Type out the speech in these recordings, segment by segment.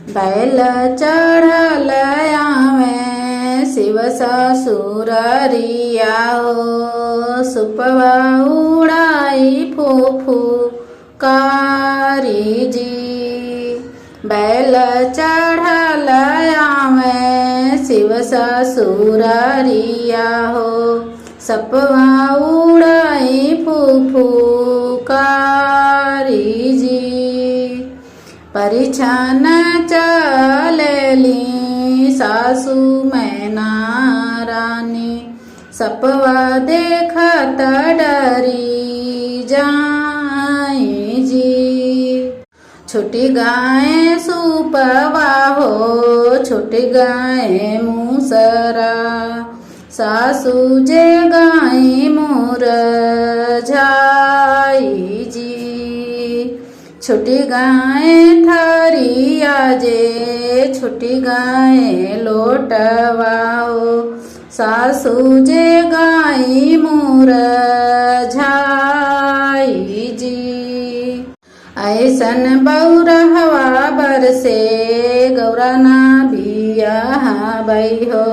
बैल चढ़ल आवे शिव ससुररिया हो, सुपवा उड़ाई फूफू कारी जी। बैल चढ़ल आवे शिव ससुररिया हो, सपवा उड़ाई फूफू कारी जी। परिछन चलेली सासू मैना रानी, सपवा देखत डरी जाई जी। छुटी गाय सुपवा हो, छुटी गाय मूसरा, सासू जे गाय मोर झाई जी। छुटी गाय थरिया जे, छुटी गाय लोटवाओ, सासू जे गाय मोर झाई जी। ऐसन बौरहवा बरसे गौरा ना बियाहबै हो,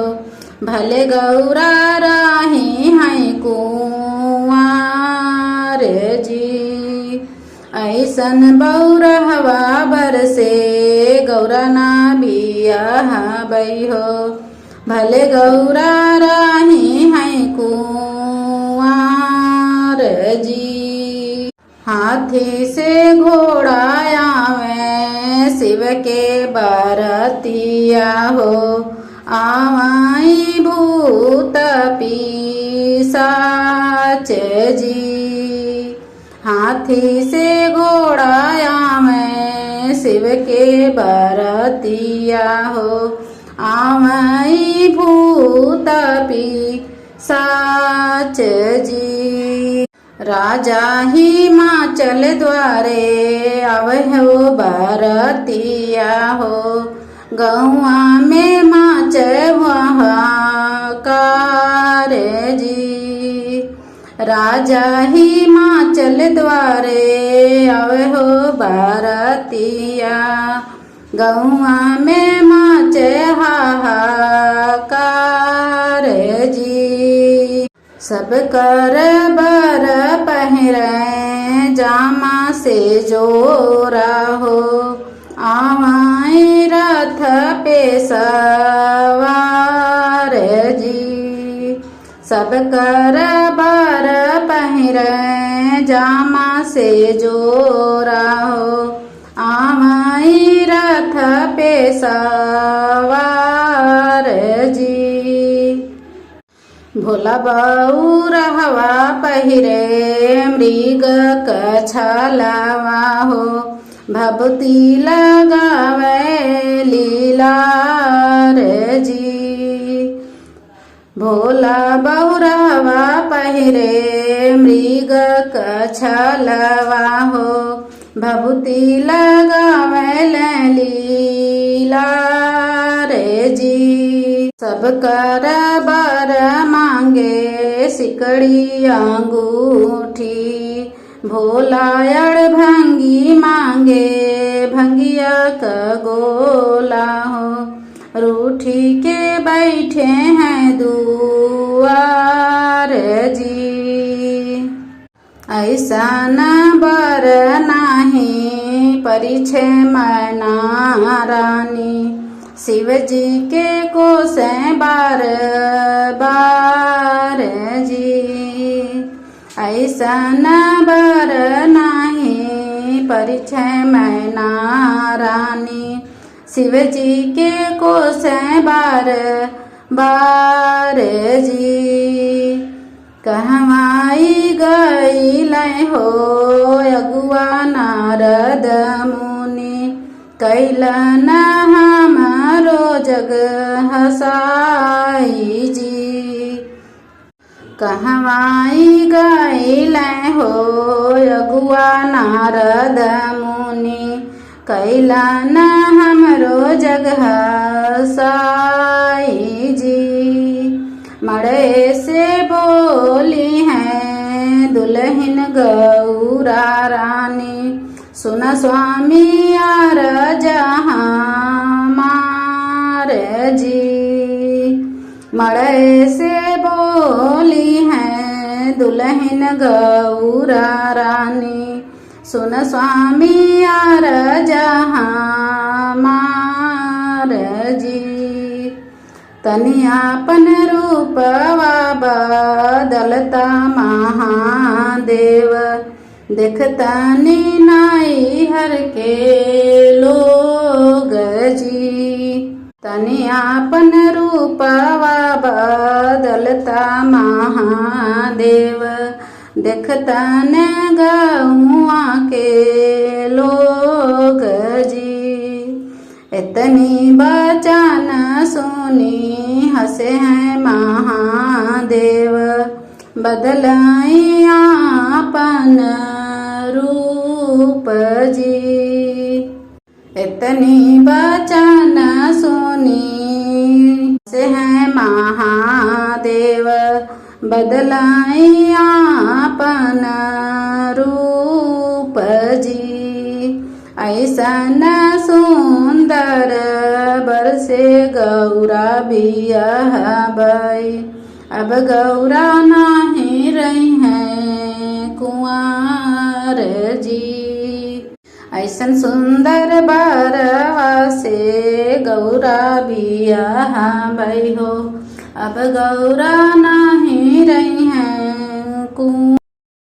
भले गौरा राही हैं कुंवार जी। ऐसन बौरहवा बरसे गौरा ना बियाहबै हो, भले गौरा राही हैं कुंवार जी। हाथी से घोड़ा आवे शिव के बरतिया हो, आवाई भूत पिशाच जी। हाथी से घोड़ा आवे शिव के बरतिया हो, आवाई भूत पिशाच जी। राजा हिमाचल द्वारे आवे हो बरतिया हो, गौआ में माच हाहाकार जी। राजा हिमाचल द्वारे आवे हो बरतिया, गौआ में माच हाहाकार जी। सब कर बर पहिरे जामा से जोरा हो, आवाई रथ पे सवार जी। सब कर बर पहिरे जामा से जोरा हो, आवाई रथ पे सवार जी। भोला बौरहवा पहिरे मृग कछलवा हो, भभूति लगावे लीलार जी। भोला बौरहवा पहिरे मृग कछलवा हो, भभूति लगावे लीलार जी। सब कर बर मांगे सिकड़ी अंगूठी, भोला अड़भंगी मांगे भंगिया का गोला हो, रूठी के बैठे हैं दुआर जी। ऐसा न बर नाही परिछे मैना रानी, शिव जी के कोसे बार बार जी। ऐसा न बर नाही परिछे मैना रानी, शिव जी के कोसे बार बार जी। कहवाई गईल हो अगुआ नारद मुनि, कैलन हमारो जग हसाई जी। कहवाई गईल हो अगुआ नारद मुनि, कैलन हमरो जग हसाई जी। मड़े से बोली हैं दुल्हन गौरा रानी, सुन स्वामी यार जहाँ मड़ै से बोली है दुल्हन गौरा रानी, सुन स्वामी यार जहाँ मार जी। तनियापन रूपवा बदलता महादेव, देखतनी नाई हर के लोग जी। तनियापन रूपवा बदलता महादेव, देखतन गौआ के लोग जी। इतनी बचन सुनी हंसे हैं महादेव, बदलाई आपन रूप जी। इतनी बचन सुनी हंसे हैं महादेव, बदलाई आपन रूप जी। ऐसन सुंदर बरसे गौरा बियाहबई, अब गौरा नाही रही हैं कुंवर जी। ऐसन सुंदर बरवा से गौरा बियाहबई हो, अब गौरा नाही रही हैं कुंवर।